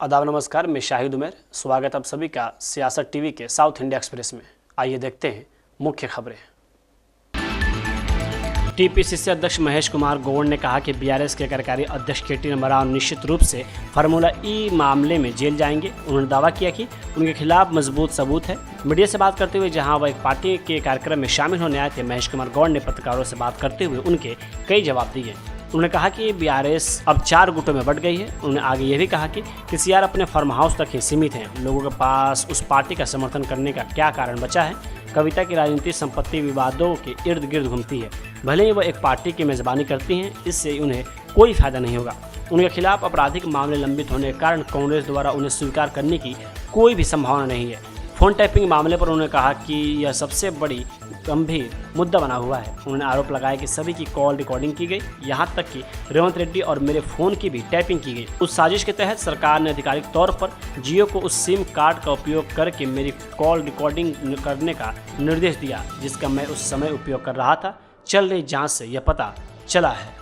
आदाब नमस्कार, मैं शाहिद उमर। स्वागत आप सभी का सियासत टीवी के साउथ इंडिया एक्सप्रेस में। आइए देखते हैं मुख्य खबरें। टीपीसीसी अध्यक्ष महेश कुमार गौड़ ने कहा कि बीआरएस के कार्यकारी अध्यक्ष केटी रामाराव निश्चित रूप से फार्मूला ई मामले में जेल जाएंगे। उन्होंने दावा किया कि उनके खिलाफ मजबूत सबूत है। मीडिया से बात करते हुए जहां वह एक पार्टी के कार्यक्रम में शामिल होने आए थे, महेश कुमार गौड़ ने पत्रकारों से बात करते हुए उनके कई जवाब दिए। उन्होंने कहा कि बीआरएस अब 4 गुटों में बंट गई है। उन्होंने आगे ये भी कहा कि केसीआर अपने फार्म हाउस तक ही सीमित हैं। लोगों के पास उस पार्टी का समर्थन करने का क्या कारण बचा है? कविता की राजनीति संपत्ति विवादों के इर्द गिर्द घूमती है। भले ही वह एक पार्टी की मेजबानी करती हैं, इससे उन्हें कोई फायदा नहीं होगा। उनके खिलाफ आपराधिक मामले लंबित होने के कारण कांग्रेस द्वारा उन्हें स्वीकार करने की कोई भी संभावना नहीं है। फोन टैपिंग मामले पर उन्होंने कहा कि यह सबसे बड़ी गंभीर मुद्दा बना हुआ है। उन्होंने आरोप लगाया कि सभी की कॉल रिकॉर्डिंग की गई, यहां तक कि रेवंत रेड्डी और मेरे फ़ोन की भी टैपिंग की गई। उस साजिश के तहत सरकार ने आधिकारिक तौर पर जियो को उस सिम कार्ड का उपयोग करके मेरी कॉल रिकॉर्डिंग करने का निर्देश दिया, जिसका मैं उस समय उपयोग कर रहा था। चल रही जाँच से यह पता चला है।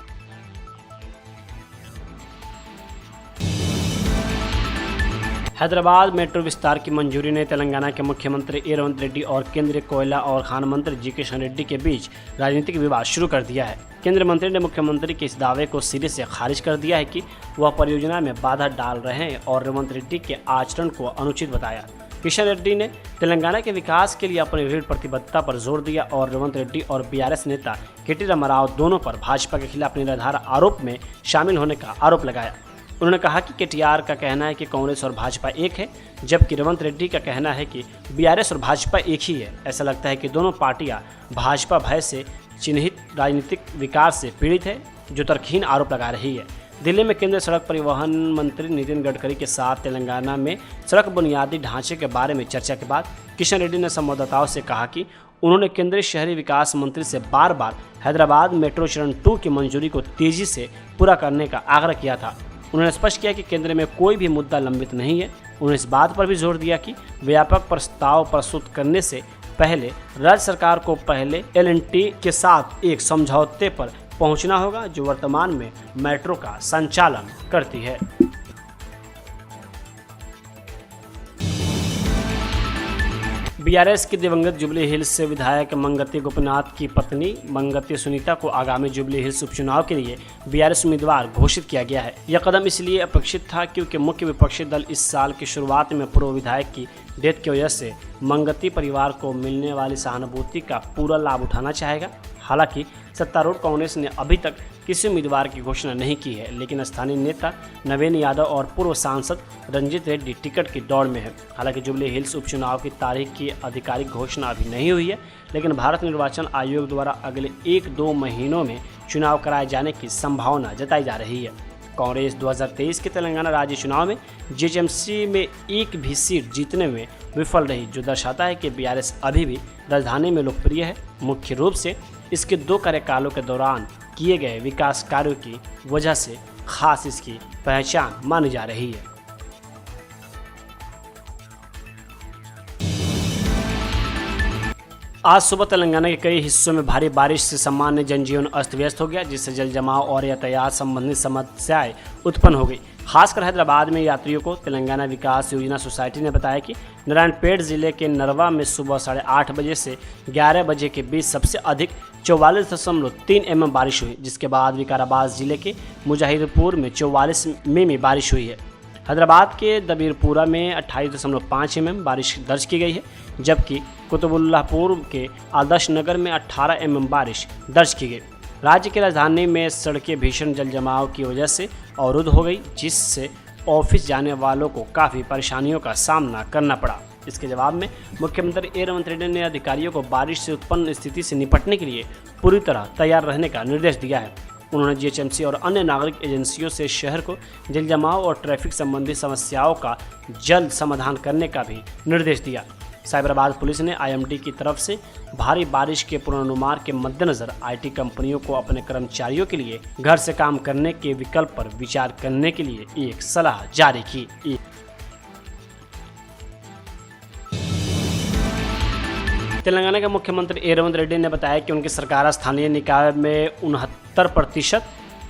हैदराबाद मेट्रो विस्तार की मंजूरी ने तेलंगाना के मुख्यमंत्री रेवंत रेड्डी और केंद्रीय कोयला और खान मंत्री जी किशन रेड्डी के बीच राजनीतिक विवाद शुरू कर दिया है। केंद्रीय मंत्री ने मुख्यमंत्री के इस दावे को सिरे से खारिज कर दिया है कि वह परियोजना में बाधा डाल रहे हैं और रेवंत रेड्डी के आचरण को अनुचित बताया। किशन रेड्डी ने तेलंगाना के विकास के लिए अपनी दृढ़ प्रतिबद्धता पर जोर दिया और रेवंत रेड्डी और बीआरएस नेता केटी रामाराव दोनों पर भाजपा के खिलाफ निराधार आरोप में शामिल होने का आरोप लगाया। उन्होंने कहा कि केटीआर का कहना है कि कांग्रेस और भाजपा एक है, जबकि रेवंत रेड्डी का कहना है कि बीआरएस और भाजपा एक ही है। ऐसा लगता है कि दोनों पार्टियां भाजपा भय से चिन्हित राजनीतिक विकार से पीड़ित है, जो तर्कहीन आरोप लगा रही है। दिल्ली में केंद्रीय सड़क परिवहन मंत्री नितिन गडकरी के साथ तेलंगाना में सड़क बुनियादी ढांचे के बारे में चर्चा के बाद किशन रेड्डी ने संवाददाताओं से कहा कि उन्होंने केंद्रीय शहरी विकास मंत्री से बार बार हैदराबाद मेट्रो चरण 2 की मंजूरी को तेजी से पूरा करने का आग्रह किया था। उन्होंने स्पष्ट किया कि केंद्र में कोई भी मुद्दा लंबित नहीं है। उन्होंने इस बात पर भी जोर दिया कि व्यापक प्रस्ताव प्रस्तुत करने से पहले राज्य सरकार को पहले एल&टी के साथ एक समझौते पर पहुंचना होगा, जो वर्तमान में मेट्रो का संचालन करती है। बीआरएस की दिवंगत जुबली हिल्स से विधायक मंगती गोपीनाथ की पत्नी मंगती सुनीता को आगामी जुबली हिल्स उपचुनाव के लिए बीआरएस उम्मीदवार घोषित किया गया है। यह कदम इसलिए अपेक्षित था क्योंकि मुख्य विपक्षी दल इस साल की शुरुआत में पूर्व विधायक की डेथ की वजह से मंगती परिवार को मिलने वाली सहानुभूति का पूरा लाभ उठाना चाहेगा। हालांकि सत्तारूढ़ कांग्रेस ने अभी तक किसी उम्मीदवार की घोषणा नहीं की है, लेकिन स्थानीय नेता नवीन यादव और पूर्व सांसद रंजीत रेड्डी टिकट की दौड़ में है। हालांकि जुबली हिल्स उपचुनाव की तारीख की आधिकारिक घोषणा अभी नहीं हुई है, लेकिन भारत निर्वाचन आयोग द्वारा अगले 1-2 महीनों में चुनाव कराए जाने की संभावना जताई जा रही है। कांग्रेस 2023 के तेलंगाना राज्य चुनाव में जीएचएमसी में एक भी सीट जीतने में विफल रही, जो दर्शाता है कि बीआरएस अभी भी राजधानी में लोकप्रिय है। मुख्य रूप से इसके 2 कार्यकालों के दौरान किए गए विकास कार्यों की वजह से खास इसकी पहचान मानी जा रही है। आज सुबह तेलंगाना के कई हिस्सों में भारी बारिश से सामान्य जनजीवन अस्त व्यस्त हो गया, जिससे जल जमाव और यातायात संबंधित समस्याएं उत्पन्न हो गई। खासकर हैदराबाद में यात्रियों को तेलंगाना विकास योजना सोसाइटी ने बताया कि नारायणपेट जिले के नरवा में सुबह 8:30 बजे से 11 बजे के बीच सबसे अधिक 44.3 mm बारिश हुई, जिसके बाद विकाराबाद जिले के मुजाहिदपुर में 44 मिमी बारिश हुई है। हैदराबाद के दबीरपुरा में 28.5 mm बारिश दर्ज की गई है, जबकि कुतुबुल्लाहपुर के आदर्श नगर में 18 mm बारिश दर्ज की गई। राज्य की राजधानी में सड़कें भीषण जल जमाव की वजह से अवरुद्ध हो गई, जिससे ऑफिस जाने वालों को काफ़ी परेशानियों का सामना करना पड़ा। इसके जवाब में मुख्यमंत्री रेवंत रेड्डी ने अधिकारियों को बारिश से उत्पन्न स्थिति से निपटने के लिए पूरी तरह तैयार रहने का निर्देश दिया है। उन्होंने जीएचएमसी और अन्य नागरिक एजेंसियों से शहर को जल जमाव और ट्रैफिक संबंधी समस्याओं का जल्द समाधान करने का भी निर्देश दिया। साइबराबाद पुलिस ने आईएमडी की तरफ से भारी बारिश के पूर्वानुमान के मद्देनजर आईटी कंपनियों को अपने कर्मचारियों के लिए घर से काम करने के विकल्प पर विचार करने के लिए एक सलाह जारी की। तेलंगाना के मुख्यमंत्री रेवंत रेड्डी ने बताया कि उनकी सरकार स्थानीय निकाय में 69%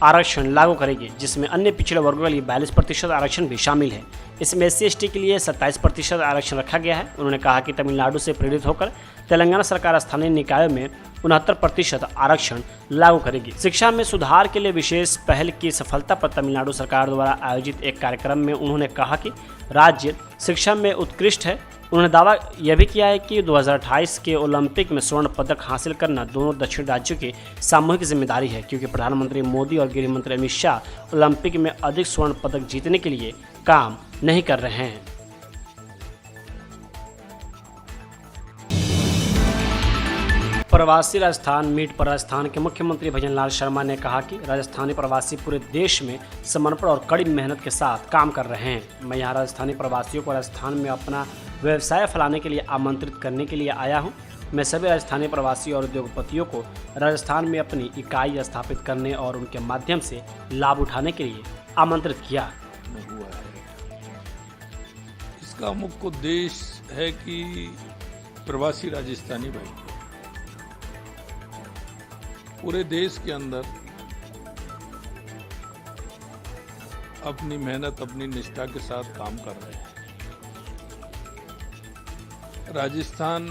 आरक्षण लागू करेगी, जिसमें अन्य पिछड़े वर्गों के लिए 42% आरक्षण भी शामिल है। इसमें SC/ST के लिए 27% आरक्षण रखा गया है। उन्होंने कहा कि तमिलनाडु से प्रेरित होकर तेलंगाना सरकार स्थानीय निकायों में 69% आरक्षण लागू करेगी। शिक्षा में सुधार के लिए विशेष पहल की सफलता पर तमिलनाडु सरकार द्वारा आयोजित एक कार्यक्रम में उन्होंने कहा कि राज्य शिक्षा में उत्कृष्ट है। उन्होंने दावा यह भी किया है कि 2028 के ओलंपिक में स्वर्ण पदक हासिल करना दोनों दक्षिण राज्यों की सामूहिक जिम्मेदारी है, क्योंकि प्रधानमंत्री मोदी और गृह मंत्री अमित शाह ओलंपिक में अधिक स्वर्ण पदक जीतने के लिए काम नहीं कर रहे हैं। प्रवासी राजस्थान मीट पर राजस्थान के मुख्यमंत्री भजनलाल शर्मा ने कहा कि राजस्थानी प्रवासी पूरे देश में समर्पण और कड़ी मेहनत के साथ काम कर रहे हैं। मैं यहाँ राजस्थानी प्रवासियों को राजस्थान में अपना व्यवसाय फैलाने के लिए आमंत्रित करने के लिए आया हूँ। मैं सभी राजस्थानी प्रवासी और उद्योगपतियों को राजस्थान में अपनी इकाई स्थापित करने और उनके माध्यम से लाभ उठाने के लिए आमंत्रित किया। इसका मुख्य उद्देश्य है कि प्रवासी राजस्थानी भाई पूरे देश के अंदर अपनी मेहनत अपनी निष्ठा के साथ काम कर रहे हैं। राजस्थान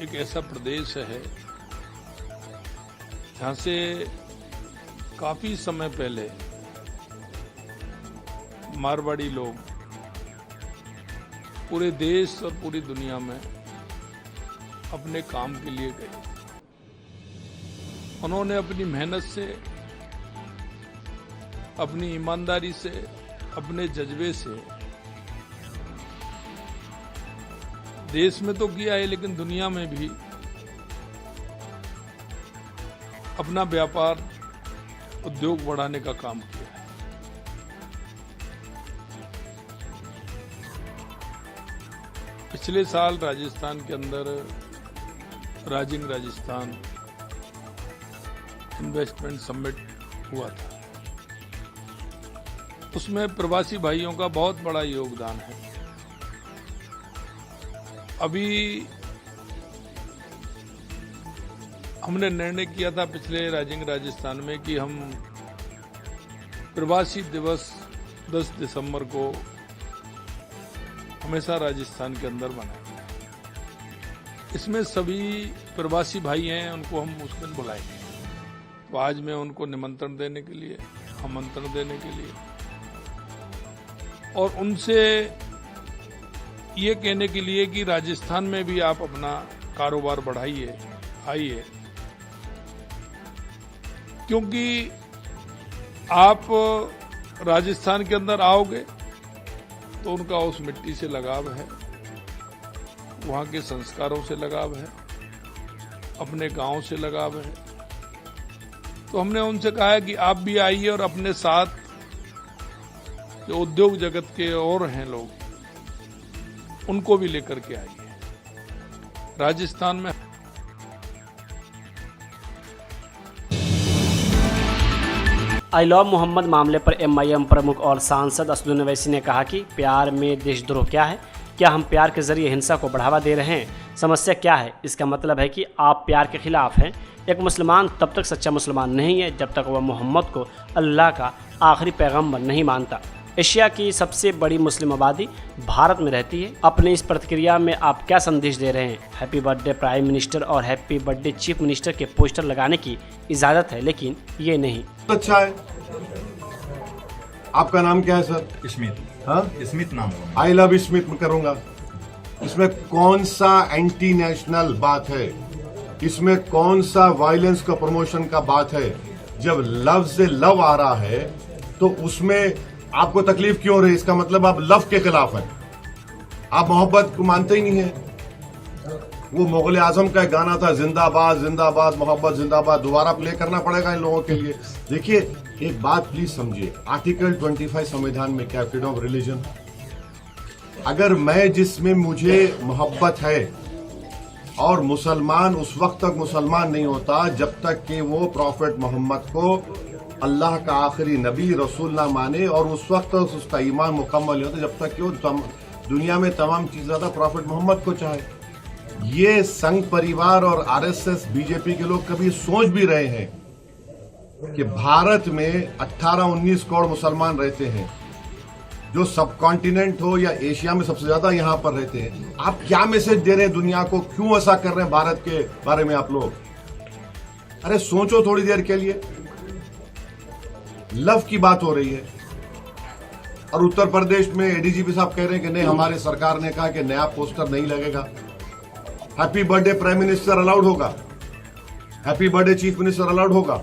एक ऐसा प्रदेश है जहाँ से काफी समय पहले मारवाड़ी लोग पूरे देश और पूरी दुनिया में अपने काम के लिए गए। उन्होंने अपनी मेहनत से, अपनी ईमानदारी से, अपने जज्बे से देश में तो किया है, लेकिन दुनिया में भी अपना व्यापार उद्योग बढ़ाने का काम किया है। पिछले साल राजस्थान के अंदर राइजिंग राजस्थान इन्वेस्टमेंट समिट हुआ था। उसमें प्रवासी भाइयों का बहुत बड़ा योगदान है। अभी हमने निर्णय किया था पिछले राइजिंग राजस्थान में कि हम प्रवासी दिवस 10 दिसंबर को हमेशा राजस्थान के अंदर मनाएंगे। इसमें सभी प्रवासी भाई हैं, उनको हम उस दिन बुलाएंगे। तो आज मैं उनको निमंत्रण देने के लिए, आमंत्रण देने के लिए और उनसे ये कहने के लिए कि राजस्थान में भी आप अपना कारोबार बढ़ाइए, आइए, क्योंकि आप राजस्थान के अंदर आओगे तो उनका उस मिट्टी से लगाव है, वहाँ के संस्कारों से लगाव है, अपने गांव से लगाव है। तो हमने उनसे कहा है कि आप भी आइए और अपने साथ जो उद्योग जगत के और हैं लोग, उनको भी लेकर के आइए। राजस्थान में आई लव मोहम्मद मामले पर MIM प्रमुख और सांसद असदुद्दीन ओवैसी ने कहा कि प्यार में देशद्रोह क्या है? क्या हम प्यार के जरिए हिंसा को बढ़ावा दे रहे हैं? समस्या क्या है? इसका मतलब है कि आप प्यार के खिलाफ हैं। एक मुसलमान तब तक सच्चा मुसलमान नहीं है जब तक वह मोहम्मद को अल्लाह का आखिरी पैगंबर नहीं मानता। एशिया की सबसे बड़ी मुस्लिम आबादी भारत में रहती है। अपनी इस प्रतिक्रिया में आप क्या संदेश दे रहे हैं? हैप्पी बर्थडे प्राइम मिनिस्टर और हैप्पी बर्थडे चीफ मिनिस्टर के पोस्टर लगाने की इजाज़त है, लेकिन ये नहीं। अच्छा है। आपका नाम क्या है सर? स्मिथ। हाँ, स्मिथ नाम है। आई लव स्मिथ में करूंगा। इसमें कौन सा एंटी नेशनल बात है? इसमें कौन सा वायलेंस का प्रमोशन का बात है? जब लफ्ज लव आ रहा है तो उसमें आपको तकलीफ क्यों हो रही है? इसका मतलब आप लव के खिलाफ हैं, आप मोहब्बत को मानते ही नहीं है। वो मुगल आजम का एक गाना था, जिंदाबाद जिंदाबाद मोहब्बत जिंदाबाद, दोबारा प्ले करना पड़ेगा इन लोगों के लिए। देखिए, एक बात प्लीज समझिए, आर्टिकल 25 संविधान में क्या, फ्रीडम ऑफ रिलीजन। अगर मैं जिसमें मुझे मोहब्बत है और मुसलमान उस वक्त तक मुसलमान नहीं होता जब तक कि वो प्रॉफिट मोहम्मद को अल्लाह का आखिरी नबी रसूल ना माने, और उस वक्त तक उसका ईमान मुकम्मल नहीं होता जब तक कि वो दुनिया में तमाम चीज़ ज़्यादा प्रॉफिट मोहम्मद को चाहे। ये संघ परिवार और RSS बीजेपी के लोग कभी सोच भी रहे हैं कि भारत में 18-19 करोड़ मुसलमान रहते हैं, जो सब कॉन्टिनेंट हो या एशिया में सबसे ज्यादा यहाँ पर रहते हैं, आप क्या मैसेज दे रहे हैं दुनिया को? क्यों ऐसा कर रहे हैं भारत के बारे में आप लोग? अरे सोचो थोड़ी देर के लिए। लव की बात हो रही है और उत्तर प्रदेश में एडीजीपी साहब कह रहे हैं कि नहीं, हमारी सरकार ने कहा कि नया पोस्टर नहीं लगेगा। Happy birthday prime minister allowed होगा, happy birthday chief minister allowed होगा।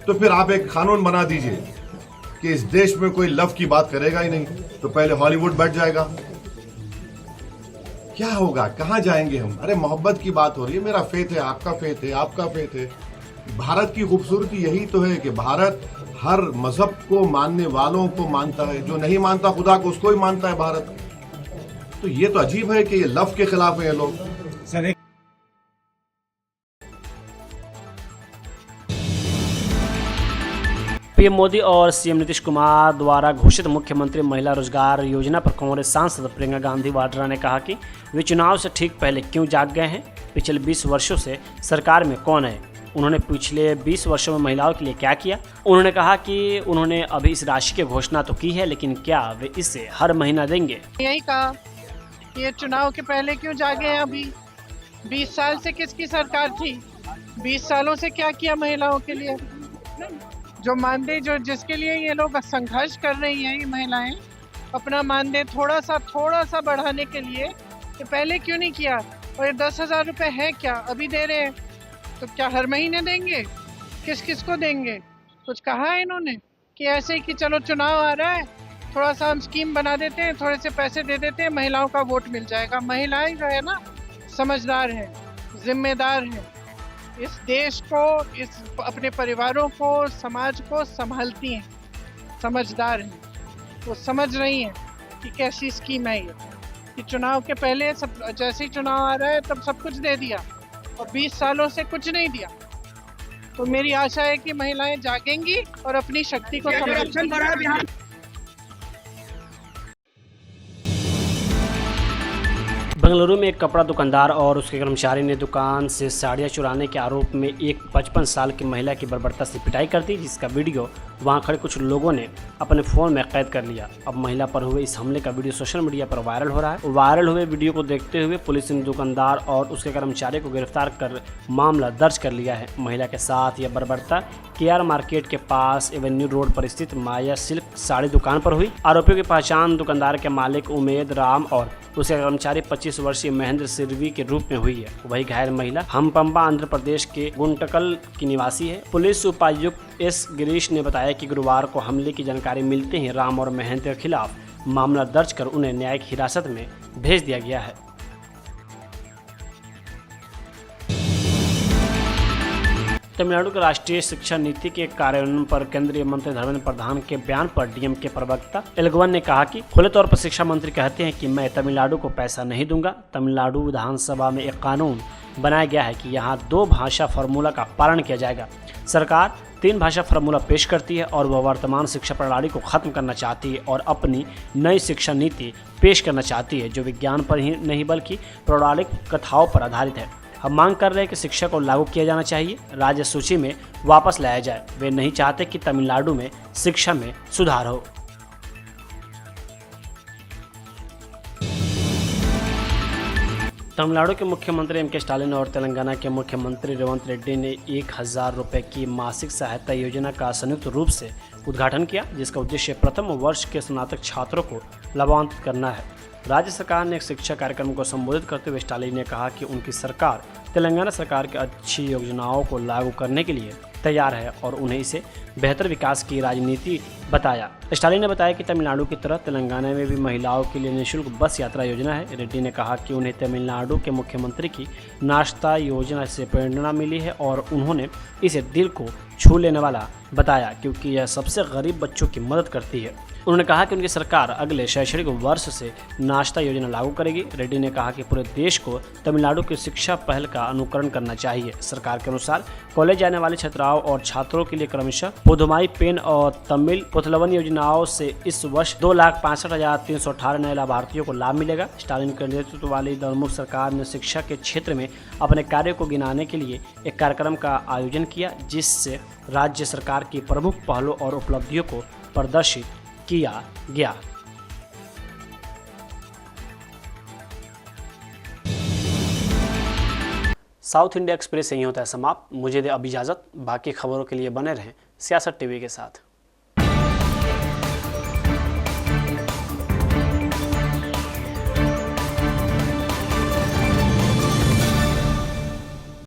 तो फिर आप एक कानून बना दीजिए कि इस देश में कोई लव की बात करेगा ही नहीं, तो पहले हॉलीवुड बैठ जाएगा। क्या होगा, कहां जाएंगे हम? अरे मोहब्बत की बात हो रही है, मेरा फेथ है, आपका फेथ है, आपका फेथ है। भारत की खूबसूरती यही तो है कि भारत हर मजहब को मानने वालों को मानता है, जो नहीं मानता खुदा को उसको ही मानता है भारत। तो ये तो अजीब है कि ये लव के खिलाफ है ये लोग। सर पीएम मोदी और सीएम नीतीश कुमार द्वारा घोषित मुख्यमंत्री महिला रोजगार योजना पर कांग्रेस सांसद प्रियंका गांधी वाड्रा ने कहा कि वे चुनाव से ठीक पहले क्यों जाग गए हैं। पिछले 20 वर्षों से सरकार में कौन है, उन्होंने पिछले 20 वर्षों में महिलाओं के लिए क्या किया। उन्होंने कहा कि उन्होंने अभी इस राशि की घोषणा तो की है, लेकिन क्या वे इसे हर महीना देंगे। यही कहा कि ये चुनाव के पहले क्यों जागे हैं। अभी 20 साल से किसकी सरकार थी? 20 सालों से क्या किया महिलाओं के लिए? जो मानदेय जो जिसके लिए ये लोग संघर्ष कर रही हैं, ये महिलाएं अपना मानदेय थोड़ा सा बढ़ाने के लिए, तो पहले क्यों नहीं किया? और ये 10,000 रुपये है क्या अभी दे रहे हैं, तो क्या हर महीने देंगे? किस किस को देंगे? कुछ कहा है इन्होंने कि ऐसे ही कि चलो चुनाव आ रहा है, थोड़ा सा हम स्कीम बना देते हैं, थोड़े से पैसे दे देते हैं, महिलाओं का वोट मिल जाएगा। महिलाएं जो है ना समझदार है, जिम्मेदार है, इस देश को, इस अपने परिवारों को, समाज को संभालती हैं, समझदार हैं। वो समझ रही हैं कि कैसी स्कीम है ये, कि चुनाव के पहले सब, जैसे ही चुनाव आ रहा है तब सब कुछ दे दिया और 20 सालों से कुछ नहीं दिया। तो मेरी आशा है कि महिलाएं जागेंगी और अपनी शक्ति को समझेंगी। बेंगलुरु में एक कपड़ा दुकानदार और उसके कर्मचारी ने दुकान से साड़ियाँ चुराने के आरोप में एक 55 साल की महिला की बर्बरता से पिटाई कर दी, जिसका वीडियो वहां खड़े कुछ लोगों ने अपने फ़ोन में कैद कर लिया। अब महिला पर हुए इस हमले का वीडियो सोशल मीडिया पर वायरल हो रहा है। वायरल हुए वीडियो को देखते हुए पुलिस ने दुकानदार और उसके कर्मचारी को गिरफ्तार कर मामला दर्ज कर लिया है। महिला के साथ यह बर्बरता केआर मार्केट के पास एवेन्यू रोड पर स्थित माया सिल्क साड़ी दुकान पर हुई। आरोपियों की पहचान दुकानदार के मालिक उमेद राम और उसके कर्मचारी 25 वर्षीय महेंद्र सिरवी के रूप में हुई है। वही घायल महिला हम्पम्बा आंध्र प्रदेश के गुंटकल की निवासी है। पुलिस उपायुक्त एस गिरीश ने बताया कि गुरुवार को हमले की जानकारी मिलते ही राम और महेंद्र के खिलाफ मामला दर्ज कर उन्हें न्यायिक हिरासत में भेज दिया गया है। तमिलनाडु के राष्ट्रीय शिक्षा नीति के कार्यान्वयन पर केंद्रीय मंत्री धर्मेंद्र प्रधान के बयान पर डीएम के प्रवक्ता एलगवन ने कहा कि खुले तौर पर शिक्षा मंत्री कहते हैं कि मैं तमिलनाडु को पैसा नहीं दूंगा। तमिलनाडु विधानसभा में एक कानून बनाया गया है कि यहाँ 2 भाषा फार्मूला का पालन किया जाएगा। सरकार 3 भाषा फार्मूला पेश करती है और वह वर्तमान शिक्षा प्रणाली को खत्म करना चाहती है और अपनी नई शिक्षा नीति पेश करना चाहती है, जो विज्ञान पर ही नहीं बल्कि पौराणिक कथाओं पर आधारित है। हम मांग कर रहे हैं कि शिक्षा को लागू किया जाना चाहिए, राज्य सूची में वापस लाया जाए। वे नहीं चाहते कि तमिलनाडु में शिक्षा में सुधार हो। तमिलनाडु के मुख्यमंत्री एम के स्टालिन और तेलंगाना के मुख्यमंत्री रेवंत रेड्डी ने 1000 रुपये की मासिक सहायता योजना का संयुक्त रूप से उद्घाटन किया, जिसका उद्देश्य प्रथम वर्ष के स्नातक छात्रों को लाभान्वित करना है। राज्य सरकार ने एक शिक्षा कार्यक्रम को संबोधित करते हुए स्टालिन ने कहा कि उनकी सरकार तेलंगाना सरकार की अच्छी योजनाओं को लागू करने के लिए तैयार है और उन्हें इसे बेहतर विकास की राजनीति बताया। स्टालिन ने बताया कि तमिलनाडु की तरह तेलंगाना में भी महिलाओं के लिए निःशुल्क बस यात्रा योजना है। रेड्डी ने कहा कि उन्हें तमिलनाडु के मुख्यमंत्री की नाश्ता योजना से प्रेरणा मिली है और उन्होंने इसे दिल को छू लेने वाला बताया, क्योंकि यह सबसे गरीब बच्चों की मदद करती है। उन्होंने कहा कि उनकी सरकार अगले शैक्षणिक वर्ष से नाश्ता योजना लागू करेगी। रेड्डी ने कहा कि पूरे देश को तमिलनाडु की शिक्षा पहल का अनुकरण करना चाहिए। सरकार के अनुसार कॉलेज जाने वाले छात्राओं और छात्रों के लिए क्रमशः पुदुमाई पेन और तमिल पुथलवन योजनाओं से इस वर्ष 2,65,318 नए लाभार्थियों को लाभ मिलेगा। स्टालिन के नेतृत्व वाली द्रमुक सरकार ने शिक्षा के क्षेत्र में अपने कार्यों को गिनाने के लिए एक कार्यक्रम का आयोजन किया, जिससे राज्य सरकार की प्रमुख पहलों और उपलब्धियों को प्रदर्शित किया गया। साउथ इंडिया एक्सप्रेस यहीं होता है समाप्त। मुझे दे अब इजाज़त। बाकी खबरों के लिए बने रहें सियासत टीवी के साथ।